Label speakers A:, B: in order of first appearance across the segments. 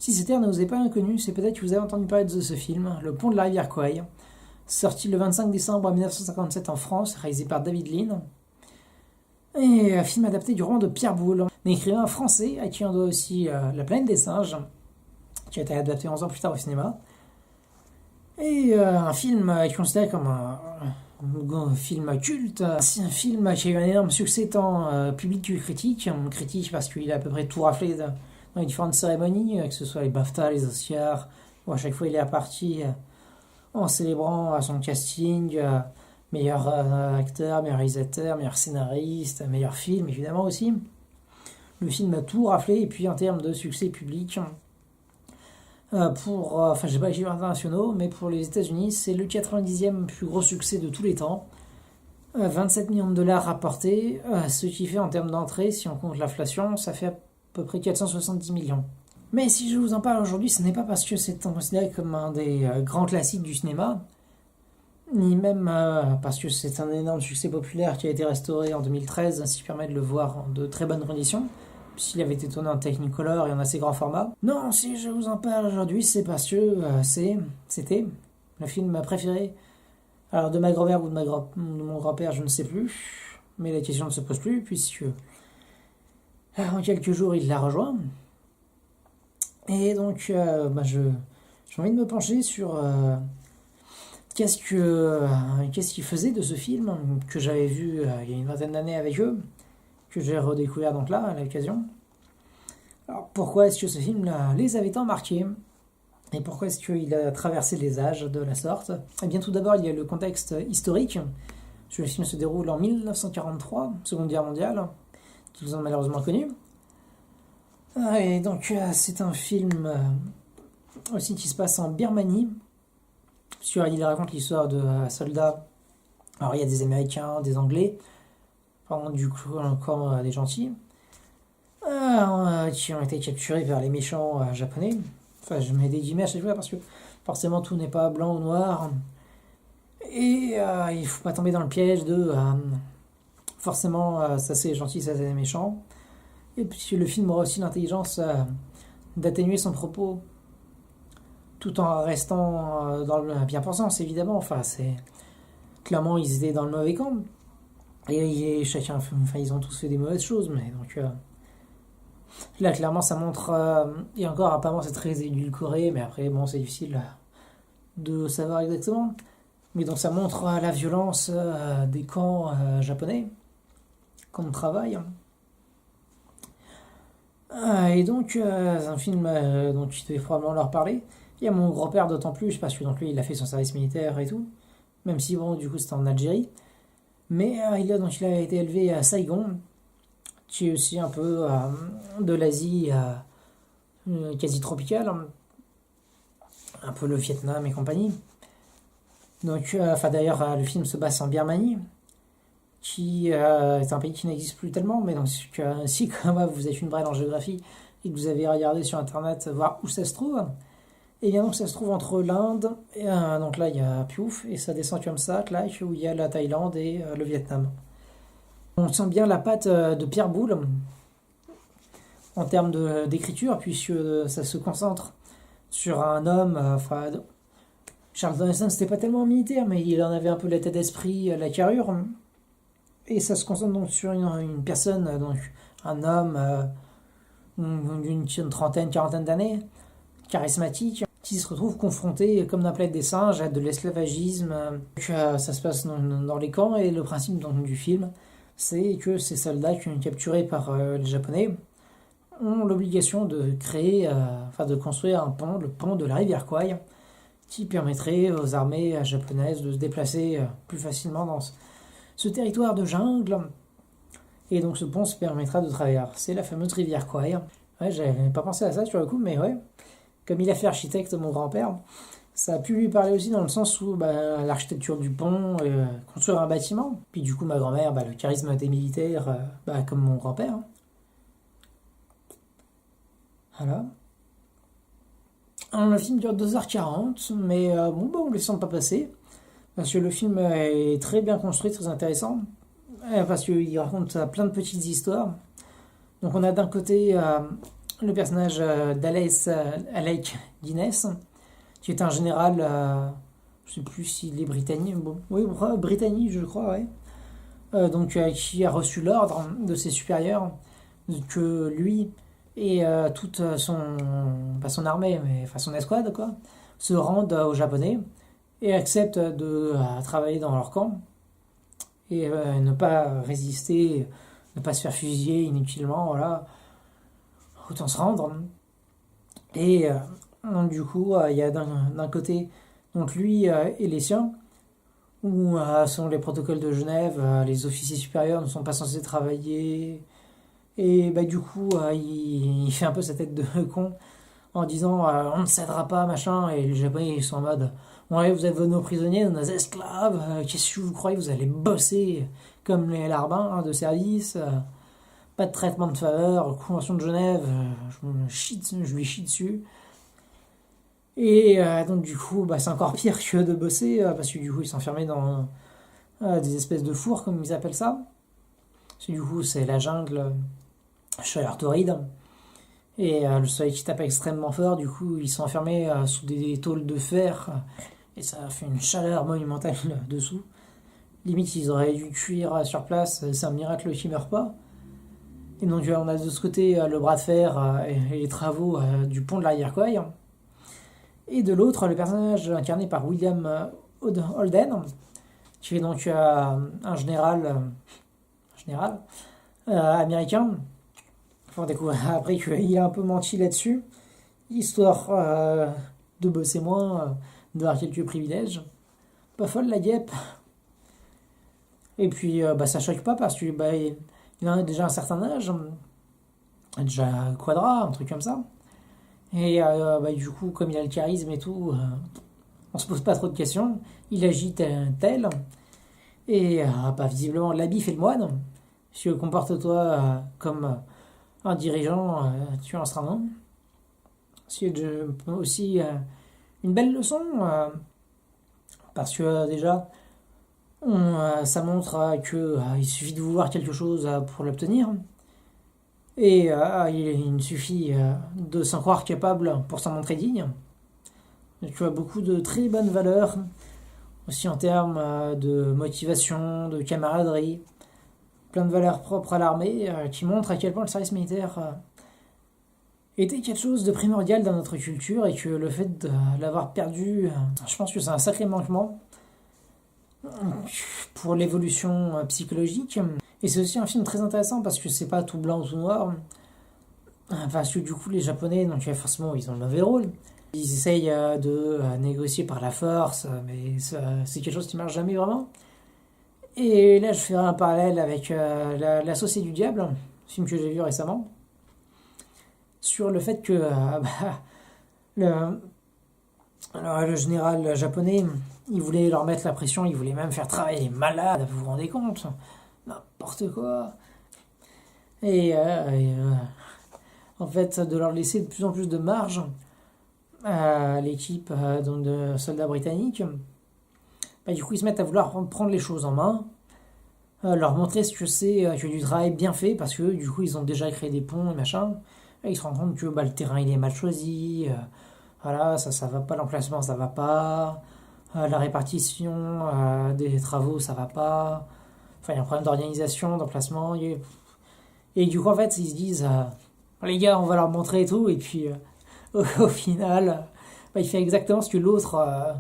A: Si ce terme ne vous est pas inconnu, c'est peut-être que vous avez entendu parler de ce film, Le Pont de la rivière Kwai, sorti le 25 décembre 1957 en France, réalisé par David Lean, et un film adapté du roman de Pierre Boulle, un écrivain français à qui on doit aussi La planète des singes, qui a été adapté 11 ans plus tard au cinéma, et un film considéré comme un film culte. C'est un film qui a eu un énorme succès tant public que critique. Critique parce qu'il a à peu près tout raflé dans les différentes cérémonies, que ce soit les BAFTA, les Oscars, où à chaque fois il est apparti en célébrant son casting, meilleur acteur, meilleur réalisateur, meilleur scénariste, meilleur film évidemment aussi. Le film a tout raflé, et puis en termes de succès public, je sais pas les chiffres internationaux, mais pour les États-Unis, c'est le 90e plus gros succès de tous les temps. 27 millions de dollars rapportés, ce qui fait en termes d'entrée, si on compte l'inflation, ça fait à peu près 470 millions. Mais si je vous en parle aujourd'hui, ce n'est pas parce que c'est considéré comme un des grands classiques du cinéma, ni même parce que c'est un énorme succès populaire qui a été restauré en 2013, ce qui permet de le voir en de très bonnes conditions, puisqu'il avait été tourné en Technicolor et en assez grand format. Non, si je vous en parle aujourd'hui, c'est parce que c'était le film préféré. Alors de ma grand-mère ou de mon grand-père, je ne sais plus, mais la question ne se pose plus, puisque en quelques jours, il l'a rejoint. Et donc, j'ai envie de me pencher sur qu'est-ce qu'ils faisaient de ce film, que j'avais vu il y a une vingtaine d'années avec eux, que j'ai redécouvert donc là, à l'occasion. Alors pourquoi est-ce que ce film les avait tant marqués ? Et pourquoi est-ce qu'il a traversé les âges de la sorte ? Eh bien tout d'abord, il y a le contexte historique. Le film se déroule en 1943, Seconde Guerre mondiale, qui vous ont malheureusement connu. Et donc c'est un film aussi qui se passe en Birmanie, puisqu'il raconte l'histoire de soldats. Alors il y a des Américains, des Anglais, du coup encore des gentils, qui ont été capturés par les méchants japonais. Enfin, je mets des guillemets à chaque fois parce que forcément tout n'est pas blanc ou noir. Et il ne faut pas tomber dans le piège de forcément ça c'est gentil, ça c'est méchant. Et puis le film aura aussi l'intelligence d'atténuer son propos tout en restant dans le bien-pensance évidemment. Enfin, c'est clairement ils étaient dans le mauvais camp. Et chacun, ils ont tous fait des mauvaises choses, mais donc là clairement ça montre, et encore apparemment c'est très édulcoré, mais après bon c'est difficile de savoir exactement, mais donc ça montre la violence des camps japonais, camps de travail. Et donc c'est un film dont je devais probablement leur parler. Il y a mon grand-père d'autant plus, parce que donc lui il a fait son service militaire et tout, même si bon du coup c'était en Algérie. Mais il a été élevé à Saigon, qui est aussi un peu de l'Asie quasi tropicale, un peu le Vietnam et compagnie. Donc, d'ailleurs, le film se passe en Birmanie, qui est un pays qui n'existe plus tellement, mais donc si comme vous êtes une brêle en géographie et que vous avez regardé sur internet voir où ça se trouve, et bien donc ça se trouve entre l'Inde, et donc là il y a Piouf, et ça descend comme ça, clac, où il y a la Thaïlande et le Vietnam. On sent bien la patte de Pierre Boulle en termes d'écriture, puisque ça se concentre sur un homme. Charles Donnelson, c'était pas tellement militaire, mais il en avait un peu l'état d'esprit, la carrure. Et ça se concentre donc sur une personne, donc un homme d'une trentaine, quarantaine d'années, charismatique, qui se retrouve confronté, comme dans la planète des singes, à de l'esclavagisme. Ça se passe dans les camps, et le principe donc, du film, c'est que ces soldats qui sont capturés par les Japonais ont l'obligation de créer, de construire un pont, le pont de la rivière Kwai, qui permettrait aux armées japonaises de se déplacer plus facilement dans ce territoire de jungle. Et donc ce pont se permettra de traverser la fameuse rivière Kwai. Ouais, j'avais pas pensé à ça sur le coup, mais ouais. Comme il a fait architecte, mon grand-père, ça a pu lui parler aussi dans le sens où l'architecture du pont, construire un bâtiment. Puis du coup, ma grand-mère, le charisme des militaires, comme mon grand-père. Voilà. Alors, le film dure 2h40, mais on ne le sent pas passer. Parce que le film est très bien construit, très intéressant. Parce qu'il raconte plein de petites histoires. Donc on a d'un côté le personnage Alec Guinness, qui est un général, je sais plus s'il est britannique, bon, oui, britannique je crois, ouais. Donc qui a reçu l'ordre de ses supérieurs que lui et toute pas son armée, mais enfin son escouade, quoi, se rendent aux Japonais et acceptent de travailler dans leur camp et ne pas résister, ne pas se faire fusiller inutilement, voilà, autant se rendre. Et donc du coup, il y a d'un côté donc lui et les siens, où selon les protocoles de Genève, les officiers supérieurs ne sont pas censés travailler. Et bah, du coup, il fait un peu sa tête de con en disant on ne cédera pas, machin. Et les Japonais ils sont en mode ouais, vous êtes nos prisonniers, nos esclaves, qu'est-ce que vous croyez, vous allez bosser comme les larbins de service, pas de traitement de faveur, convention de Genève, je lui chie dessus. Et donc du coup, bah, c'est encore pire que de bosser, parce que du coup, ils sont enfermés dans des espèces de fours, comme ils appellent ça. Parce que du coup, c'est la jungle, chaleur torride. Et le soleil qui tape extrêmement fort, du coup, ils sont enfermés sous des tôles de fer. Et ça fait une chaleur monumentale dessous. Limite, ils auraient dû cuire sur place, c'est un miracle qu'ils meurent pas. Et donc, on a de ce côté le bras de fer et les travaux du pont de l'Iroquois. Et de l'autre, le personnage incarné par William Holden, qui est donc un général américain. On découvre après qu'il a un peu menti là-dessus, histoire de bosser moins, d'avoir quelques privilèges. Pas folle la guêpe. Et puis bah, ça choque pas parce que bah, il en a déjà un certain âge, déjà quadra, un truc comme ça. Et bah, du coup, comme il a le charisme et tout, on se pose pas trop de questions. Il agit tel. Et bah, visiblement, l'habit fait le moine. Si comporte-toi comme un dirigeant, tu en seras un. C'est aussi une belle leçon. Parce que déjà, ça montre qu'il suffit de vouloir quelque chose pour l'obtenir. Et il suffit de s'en croire capable pour s'en montrer digne. Tu as beaucoup de très bonnes valeurs, aussi en termes de motivation, de camaraderie, plein de valeurs propres à l'armée qui montrent à quel point le service militaire était quelque chose de primordial dans notre culture et que le fait de l'avoir perdu, je pense que c'est un sacré manquement pour l'évolution psychologique. Et c'est aussi un film très intéressant parce que c'est pas tout blanc ou tout noir. Parce que du coup, les Japonais, donc forcément, ils ont le mauvais rôle. Ils essayent de négocier par la force, mais c'est quelque chose qui marche jamais vraiment. Et là, je ferai un parallèle avec L'Associé du Diable, film que j'ai vu récemment, sur le fait que le général japonais, il voulait leur mettre la pression, il voulait même faire travailler les malades, vous vous rendez compte? N'importe quoi. Et en fait, de leur laisser de plus en plus de marge à l'équipe donc de soldats britanniques, bah, du coup, ils se mettent à vouloir prendre les choses en main, leur montrer ce que c'est que du travail bien fait, parce que du coup, ils ont déjà créé des ponts et machin. Et ils se rendent compte que bah, le terrain, il est mal choisi, voilà, ça va pas, l'emplacement, ça va pas, la répartition des travaux, ça va pas. Enfin, il y a un problème d'organisation, d'emplacement. Et du coup, en fait, ils se disent les gars, on va leur montrer et tout. Et puis, au final, bah, il fait exactement ce que l'autre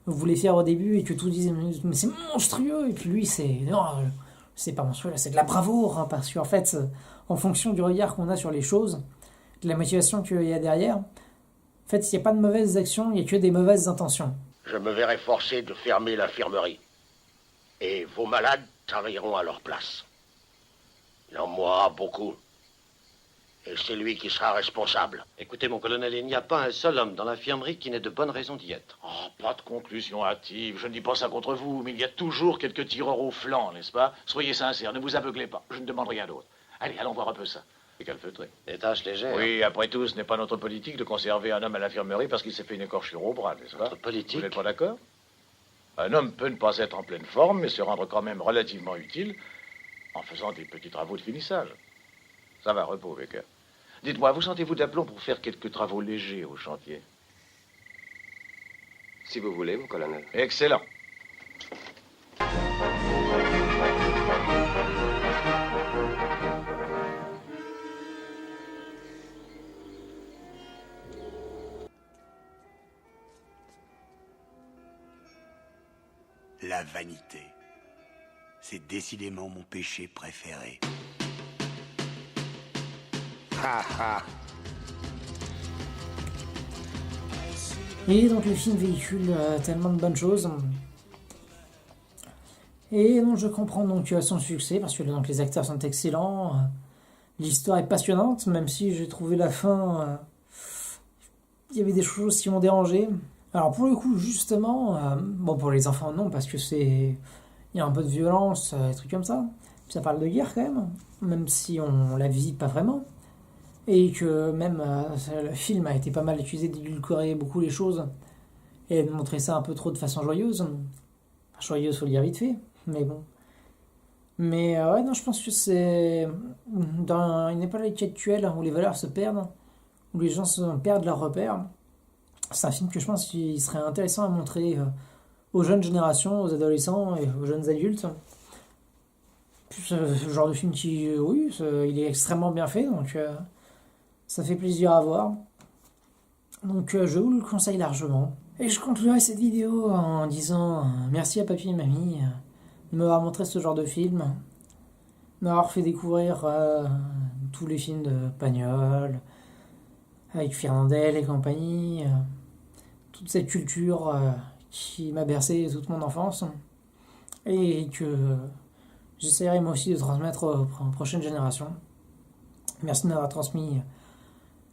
A: voulait faire au début et que tout disait mais c'est monstrueux. Et puis lui, c'est pas monstrueux, là, c'est de la bravoure. Hein, parce qu'en fait, en fonction du regard qu'on a sur les choses, de la motivation qu'il y a derrière, en fait, s'il n'y a pas de mauvaises actions, il n'y a que des mauvaises intentions.
B: Je me verrai forcé de fermer l'infirmerie. Et vos malades travailleront à leur place. Il en mourra beaucoup. Et c'est lui qui sera responsable.
C: Écoutez, mon colonel, il n'y a pas un seul homme dans l'infirmerie qui n'ait de bonnes raisons d'y être.
D: Oh, pas de conclusion hâtive. Je ne dis pas ça contre vous, mais il y a toujours quelques tireurs au flanc, n'est-ce pas? Soyez sincères, ne vous aveuglez pas. Je ne demande rien d'autre. Allez, allons voir un peu ça. C'est calfeutré.
C: Des tâches légères.
D: Oui, après tout, ce n'est pas notre politique de conserver un homme à l'infirmerie parce qu'il s'est fait une écorchure au bras, n'est-ce pas?
C: Notre politique?
D: Vous n'êtes pas d'accord? Un homme peut ne pas être en pleine forme, mais se rendre quand même relativement utile en faisant des petits travaux de finissage. Ça va, repos, Becker. Dites-moi, vous sentez-vous d'aplomb pour faire quelques travaux légers au chantier?
E: Si vous voulez, mon colonel.
D: Excellent.
F: La vanité. C'est décidément mon péché préféré. Ha ha.
A: Et donc le film véhicule tellement de bonnes choses. Et donc je comprends donc son succès, parce que donc, les acteurs sont excellents. L'histoire est passionnante, même si j'ai trouvé la fin... il y avait des choses qui m'ont dérangé. Alors pour le coup, justement, bon pour les enfants non, parce que c'est... il y a un peu de violence, des trucs comme ça. Puis ça parle de guerre quand même si on la vit pas vraiment. Et que même le film a été pas mal accusé d'édulcorer beaucoup les choses et de montrer ça un peu trop de façon joyeuse. Enfin, joyeuse, faut le dire vite fait, mais bon. Mais ouais, non, je pense que c'est dans une époque actuelle où les valeurs se perdent, où les gens perdent leurs repères. C'est un film que je pense qu'il serait intéressant à montrer aux jeunes générations, aux adolescents et aux jeunes adultes. Ce genre de film qui, oui, il est extrêmement bien fait, donc ça fait plaisir à voir. Donc je vous le conseille largement. Et je conclurai cette vidéo en disant merci à papy et mamie de m'avoir montré ce genre de film, de m'avoir fait découvrir tous les films de Pagnol, avec Fernandel et compagnie, toute cette culture qui m'a bercé toute mon enfance et que j'essaierai moi aussi de transmettre aux prochaines générations. Merci de m'avoir transmis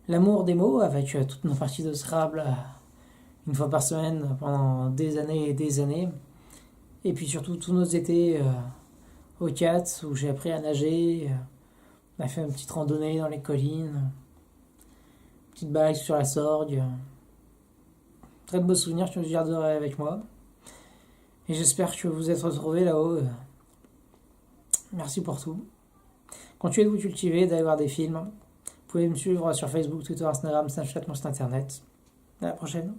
A: l'amour des mots avec toutes nos parties de Scrabble une fois par semaine pendant des années et des années. Et puis surtout tous nos étés au Cat où j'ai appris à nager. On a fait une petite randonnée dans les collines, une petite balade sur la Sorgue. Très de beaux souvenirs que je garderai avec moi. Et j'espère que vous vous êtes retrouvés là-haut. Merci pour tout. Continuez de vous cultiver, d'aller voir des films. Vous pouvez me suivre sur Facebook, Twitter, Instagram, Snapchat, mon site internet. À la prochaine.